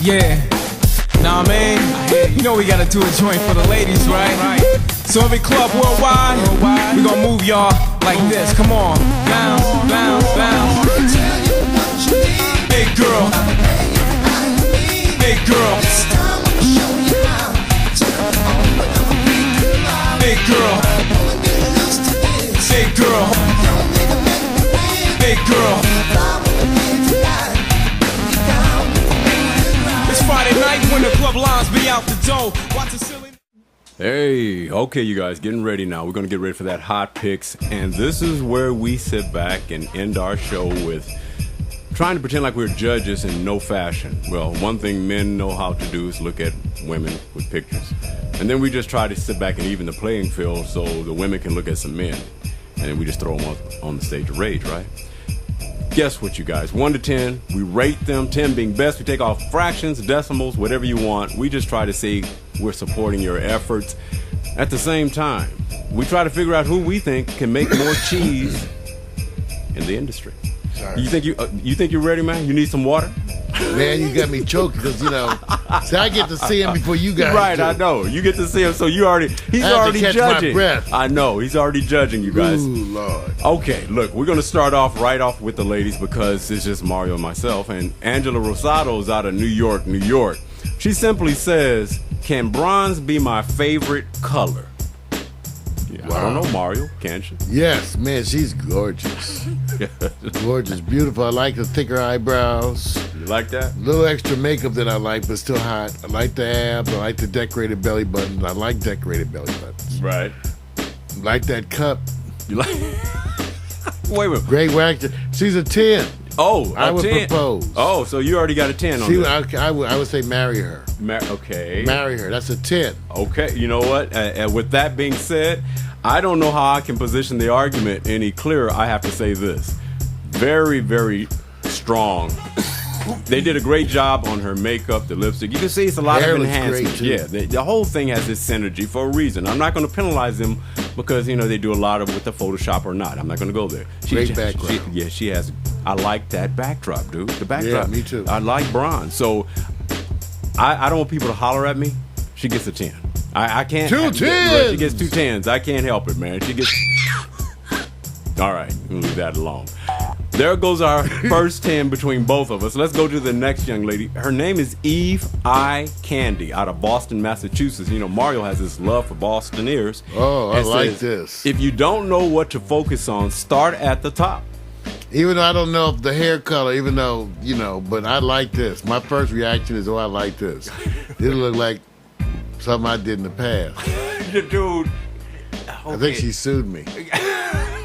Yeah, nah, man. You know we gotta do a joint for the ladies, right? So every club worldwide, we gonna move y'all like this. Come on, bounce, bounce, bounce. Big girl, big girl, big girl, big girl, big girl. It's Friday night when the club lines be out the door. Watch the silly. Hey, okay, you guys, getting ready now. We're going to get ready for that HOtt PiXX, and this is where we sit back and end our show with trying to pretend like we're judges in no fashion. Well, one thing men know how to do is look at women with pictures. And then we just try to sit back and even the playing field so the women can look at some men. And then we just throw them on the stage of rage, right? Guess what, you guys? 1 to 10, we rate them, 10 being best. We take off fractions, decimals, whatever you want. We just try to say we're supporting your efforts. At the same time, we try to figure out who we think can make more cheese in the industry. Sorry. You think you're ready, man? You need some water? Man, you got me choked because, see, I get to see him before you guys Right, do. I know. You get to see him, so he's already catch judging. my breath. I know. He's already judging you guys. Ooh, Lord. Okay, look, we're going to start off right off with the ladies because it's just Mario and myself. And Angela Rosado is out of New York, New York. She simply says, can bronze be my favorite color? Yeah, I don't know, Mario. Can she? Yes, man, she's gorgeous. Gorgeous, beautiful. I like the thicker eyebrows. You like that? A little extra makeup that I like, but still hot. I like the abs. I like the decorated belly buttons. I like decorated belly buttons. Right. I like that cup. You like? Wait a minute. Great wax. She's a 10. Oh, I would 10. propose. Oh, so you already got a 10 on this. I would say marry her. Okay. Marry her. That's a 10. Okay, you know what? With that being said, I don't know how I can position the argument any clearer. I have to say this. Very, very strong. They did a great job on her makeup, the lipstick. You can see it's a lot Hair of looks enhancement. great, too. Yeah, the whole thing has this synergy for a reason. I'm not going to penalize them because, they do a lot of with the Photoshop or not. I'm not going to go there. Great background. She has. I like that backdrop, dude. The backdrop. Yeah, me too. I like bronze. So I don't want people to holler at me. She gets a 10. I can't. 2 10s. She gets 2 10s. I can't help it, man. She gets. All right, we'll leave that alone. There goes our first 10 between both of us. Let's go to the next young lady. Her name is Eyecandi out of Boston, Massachusetts. Mario has this love for Bostoners. Oh, I and like says, this. If you don't know what to focus on, start at the top. Even though I don't know the hair color, but I like this. My first reaction is, I like this. It'll look like something I did in the past. Dude. Okay. I think she sued me.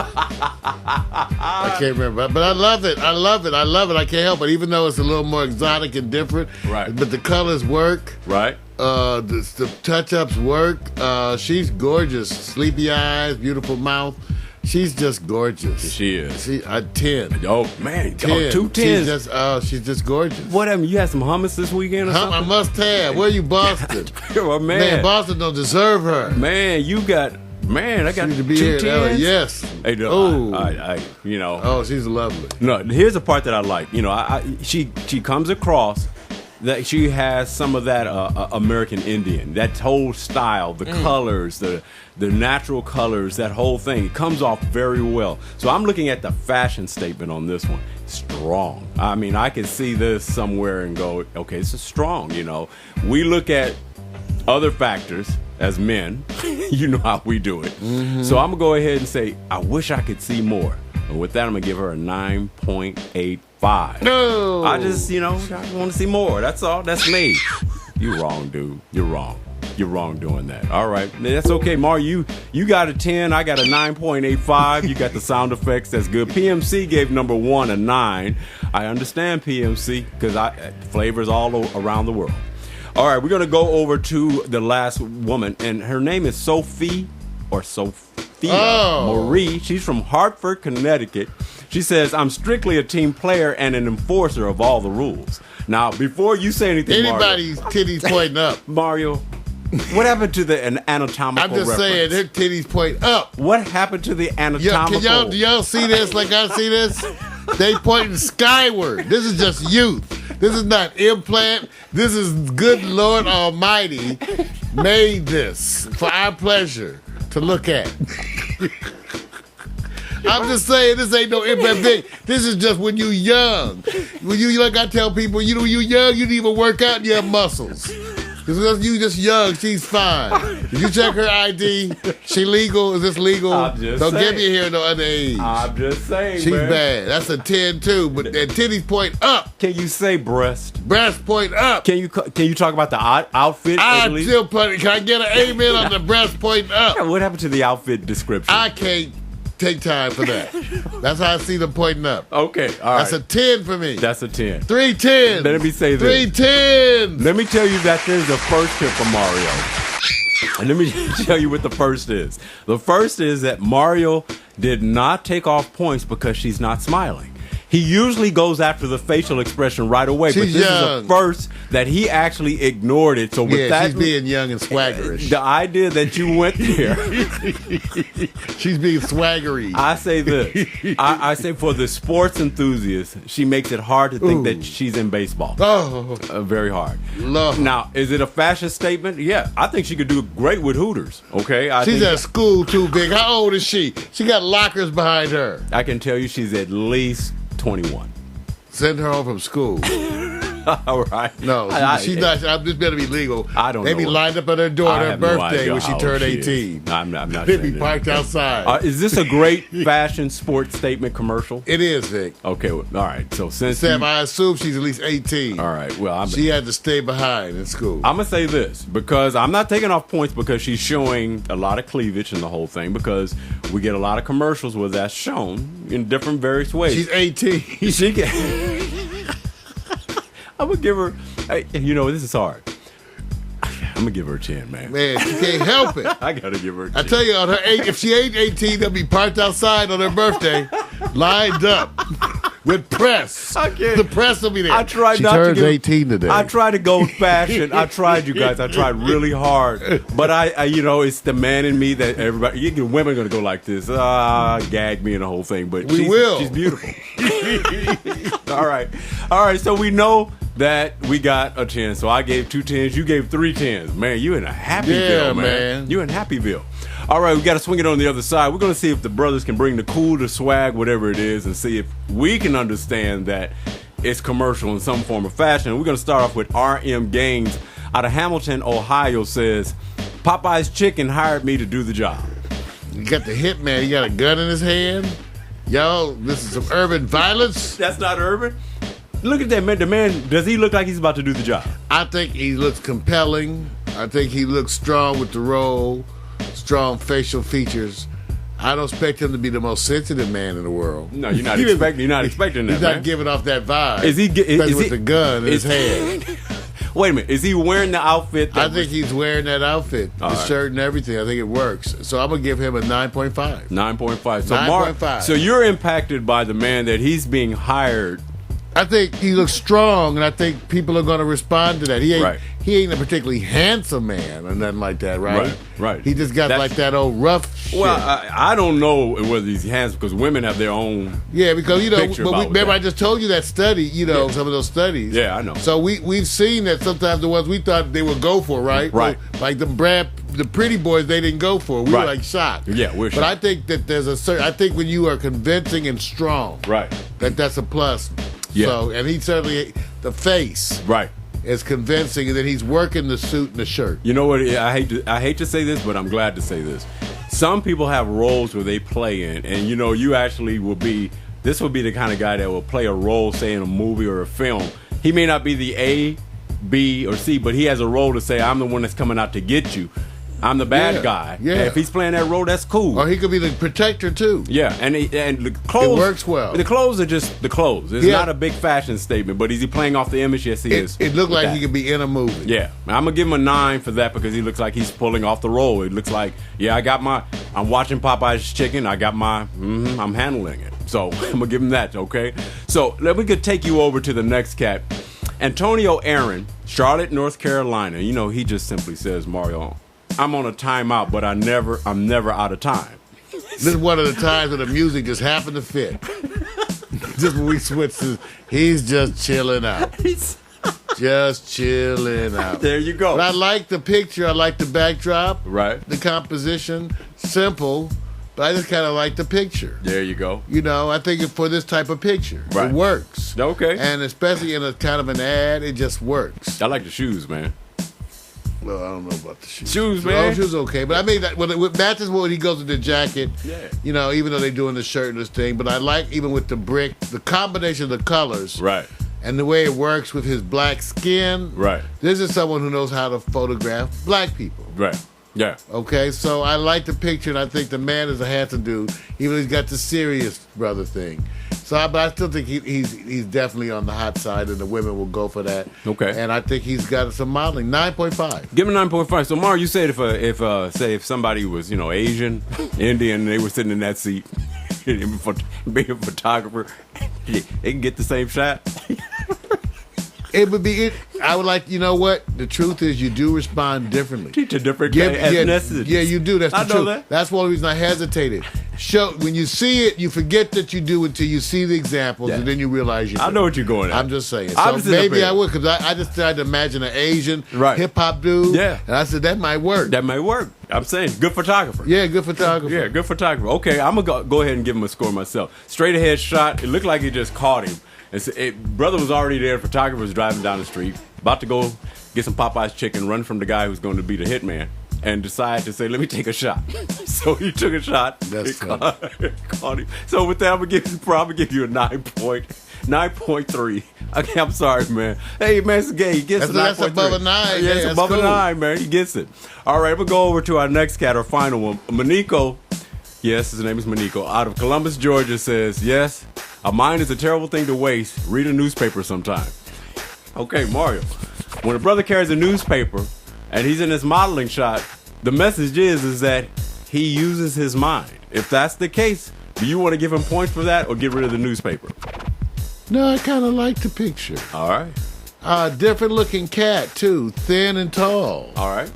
I can't remember, but I love it. I love it. I can't help it, even though it's a little more exotic and different. Right. But the colors work. Right. The touch-ups work. She's gorgeous. Sleepy eyes, beautiful mouth. She's just gorgeous. She is. She a 10. Oh man, 10. 2 10s. She's just gorgeous. What happened? You had some hummus this weekend or something? I must have. Where you, Boston? Oh, man, Boston don't deserve her. Man, I got She need to be 2 here. 10s. Yes. Hey, no, Oh. Oh, she's lovely. No, here's the part that I like. She comes across that she has some of that American Indian, that whole style, the colors, the natural colors, that whole thing. It comes off very well. So I'm looking at the fashion statement on this one. Strong. I mean, I can see this somewhere and go, okay, this is strong. We look at other factors as men. You know how we do it. Mm-hmm. So I'm gonna go ahead and say I wish I could see more. And with that, I'm gonna give her a 9.85. No, I just, I want to see more. That's all. That's me. You're wrong, dude. You're wrong. You're wrong doing that. All right, that's okay, Mario. You got a 10. I got a 9.85. You got the sound effects. That's good. PMC gave number 1 a 9. I understand PMC because flavors all around the world. All right, we're going to go over to the last woman, and her name is Sofia Marie. She's from Hartford, Connecticut. She says, I'm strictly a team player and an enforcer of all the rules. Now, before you say anything, anybody's titties pointing up. Mario, what happened to the anatomical I'm just saying, her titties point up. What happened to the anatomical? Do y'all see this like I see this? They pointing skyward. This is just youth. This is not implant. This is good Lord Almighty made this for our pleasure to look at. I'm just saying, this ain't no implant thing. This is just when you young. When you like, I tell people, you know, when you young, you didn't even work out and you have muscles. Because you just young, she's fine. Did you check her ID? She legal? Is this legal? I'm just Don't saying. get me here no underage. I'm just saying, She's man. bad. That's a 10 too. But that titties point up. Can you say breast? Breast point up. Can you talk about the outfit? I at least? still put it. Can I get an amen on the breast point up? What happened to the outfit description? I can't take time for that. That's how I see them pointing up. Okay, all right. That's a 10 for me. That's a 10. 3 10s. Let me say this. 3 10s. Let me tell you that there's a first here for Mario. And let me tell you what the first is. The first is that Mario did not take off points because she's not smiling. He usually goes after the facial expression right away, but She's this young. is the first that he actually ignored it. So with Yeah, that, she's being young and swaggerish. the idea that you went there, She's being swaggery. I say this. I say for the sports enthusiast, she makes it hard to think Ooh. that she's in baseball. Oh, Very hard. Lord. Now, is it a fashion statement? Yeah, I think she could do great with Hooters. Okay, She's at school too big. How old is she? She got lockers behind her. I can tell you she's at least 21. Send her home from school. All right. No, she's not. This better be legal. I don't They know. be lined up at her door I on her have no birthday idea when she how turned old she is. 18. I'm not They saying be that. parked outside. Is this a great fashion sports statement commercial? It is, Vic. Okay, well, all right. So since Sam, you- I assume she's at least 18. all right, well, She had to stay behind in school. I'm gonna say this because I'm not taking off points because she's showing a lot of cleavage in the whole thing because we get a lot of commercials where that's shown in different various ways. She's 18. She can. I'm gonna give her. You know, this is hard. I'm gonna give her a 10, man. Man, she can't help it. I gotta give her a 10. I tell you, on her if she ain't 18, they'll be parked outside on her birthday, lined up with press. I can't. The press will be there. I tried she not to turns give, 18 today. I tried to go fashion. I tried, you guys. I tried really hard, but I you know, it's the man in me that everybody. Women are gonna go like this, gag me and the whole thing. But We will. She's beautiful. All right. So we know that we got a 10. So I gave 2 10s. You gave 3 10s. Man, you in a Happyville, Yeah, man. man. You in Happyville. All right, we got to swing it on the other side. We're going to see if the brothers can bring the cool, the swag, whatever it is, and see if we can understand that it's commercial in some form of fashion. We're going to start off with R.M. Gaines out of Hamilton, Ohio, says, Popeye's Chicken hired me to do the job. You got the hitman. He got a gun in his hand. Yo, this is some urban violence. That's not urban. Look at that man. The man, does he look like he's about to do the job? I think he looks compelling. I think he looks strong with the role, strong facial features. I don't expect him to be the most sensitive man in the world. No, you're not expecting that, He's man. not giving off that vibe. Is he? Especially with the gun in his hand. Wait a minute. Is he wearing the outfit? I think he's wearing that outfit, the All right. shirt and everything. I think it works. So I'm gonna give him a 9.5. 9.5. So 9.5. So you're impacted by the man that he's being hired. I think he looks strong, and I think people are going to respond to that. He ain't Right. he ain't a particularly handsome man or nothing like that, right? Right. He just got like that old rough shit. Well, I don't know whether he's handsome because women have their own. Yeah, because you know, picture but about remember that. I just told you that study. You know, some of those studies. Yeah, I know. So we've seen that sometimes the ones we thought they would go for, right? Right. Like the pretty boys, they didn't go for. We were Right. like shocked. Yeah, we're But shocked. I think that there's a certain. I think when you are convincing and strong, Right. that's a plus. Yeah. So, and he certainly the face Right. is convincing, and then he's working the suit and the shirt. You know what? I hate to say this, but I'm glad to say this. Some people have roles where they play in, and you know, you actually will be. This will be the kind of guy that will play a role, say in a movie or a film. He may not be the A, B, or C, but he has a role to say, "I'm the one that's coming out to get you. I'm the bad Yeah, guy." yeah. And if he's playing that role, that's cool. Or he could be the protector too. Yeah, and the clothes. It works well. The clothes are just the clothes. It's Yeah. not a big fashion statement, but is he playing off the image? Yes, he is. It looked with like that. he could be in a movie. Yeah, I'm gonna give him a 9 for that because he looks like he's pulling off the role. It looks like, yeah, I'm watching Popeye's Chicken. I got I'm handling it. So I'm gonna give him that. Okay. So we could take you over to the next cat, Antonio Aaron, Charlotte, North Carolina. You know, he just simply says, Mario, I'm on a timeout, but I'm never out of time. This is one of the times when the music just happened to fit. just when we switch to, he's just chilling out. Just chilling out. There you go. But I like the picture. I like the backdrop. Right. The composition. Simple. But I just kind of like the picture. There you go. You know, I think for this type of picture, Right. it works. Okay. And especially in a kind of an ad, it just works. I like the shoes, man. Well, I don't know about the shoes. Shoes, The man. shoes okay, but I mean, that, when it matches when he goes with the jacket. Yeah. You know, even though they're doing the shirt and this thing, but I like even with the brick, the combination of the colors. Right. And the way it works with his black skin. Right. This is someone who knows how to photograph black people. Right. Yeah. Okay, so I like the picture, and I think the man is a handsome dude, even though he's got the serious brother thing. But I still think he's definitely on the hot side, and the women will go for that. Okay. And I think he's got some modeling. 9.5. Give him 9.5. So, Mario, you said if somebody was, Asian, Indian, and they were sitting in that seat, being a photographer, they can get the same shot. It would be it. I would like, you know what? The truth is, you do respond differently. To different ethnicities. Yeah, you do. That's the I know truth. that. That's one reason I hesitated. When you see it, you forget that you do until you see the examples, and then you realize you do. I know what you're going at. I'm just saying. I'm So just sitting up maybe here. I would, because I just tried to imagine an Asian Right. hip-hop dude. Yeah. And I said, that might work. That may work. I'm saying, good photographer. Yeah, good photographer. Yeah, good photographer. Okay, I'm going to go ahead and give him a score myself. Straight ahead shot. It looked like he just caught him. Brother was already there. Photographer was driving down the street, about to go get some Popeye's chicken, run from the guy who's going to be the hitman, and decide to say, let me take a shot. So he took a shot. That's funny. Caught him. So with that, I'm going to probably give you a 9.3. Okay, I'm sorry, man. Hey, man, it's gay. He gets That's a 9.3. above a 9. Yeah, it's that's above cool. a 9, man. He gets it. All right, we'll go over to our next cat, our final one. Maniko, yes, his name is Maniko, out of Columbus, Georgia, says, yes, a mind is a terrible thing to waste. Read a newspaper sometime. Okay, Mario. When a brother carries a newspaper and he's in his modeling shot, the message is that he uses his mind. If that's the case, do you want to give him points for that or get rid of the newspaper? No, I kind of like the picture. All right. Different looking cat, too. Thin and tall. All right.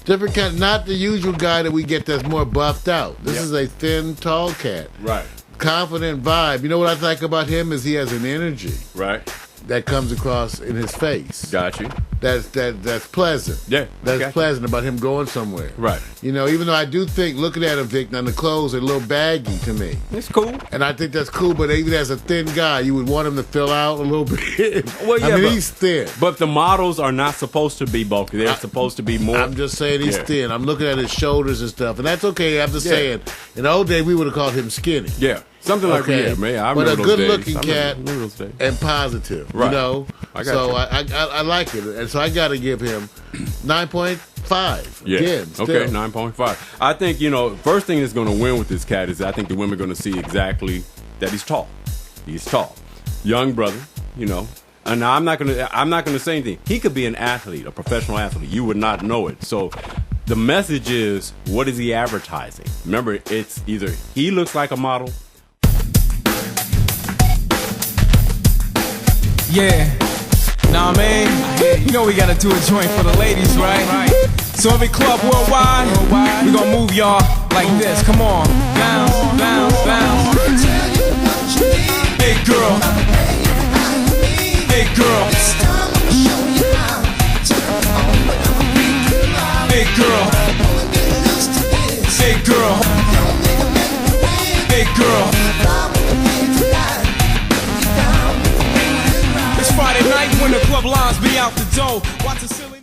Different cat. Not the usual guy that we get that's more buffed out. This Yep. is a thin, tall cat. Right. Confident vibe. You know what I like about him is he has an energy Right. that comes across in his face. Got you. That's pleasant. Yeah, That's okay. pleasant about him going somewhere. Right. You know, even though I do think, looking at him, Vic, now the clothes are a little baggy to me. It's cool. And I think that's cool, but even as a thin guy, you would want him to fill out a little bit. Well, yeah, I mean, but- he's thin. But the models are not supposed to be bulky. They're supposed to be more. I'm just saying he's Yeah. thin. I'm looking at his shoulders and stuff, and that's okay. I'm just saying, in the old day, we would have called him skinny. Yeah. Something like Okay. that, man. I But remember a those good-looking days. cat I remember those days. and positive, Right. you know? I got so you. I like it. And so I got to give him 9.5. Yeah. Again, still. Okay, 9.5. I think, first thing that's going to win with this cat is I think the women are going to see exactly that he's tall. He's tall. Young brother, And now I'm not gonna say anything. He could be an athlete, a professional athlete. You would not know it. So the message is, what is he advertising? Remember, it's either he looks like a model. Yeah. Nah, man. You know we gotta do a joint for the ladies, right? So every club worldwide, we gonna move y'all like this. Come on. Bounce, bounce, bounce. Hey girl. Hey girl. Hey girl. Hey girl. Hey girl. It's Friday night when the club lines be out the door. Watch the silly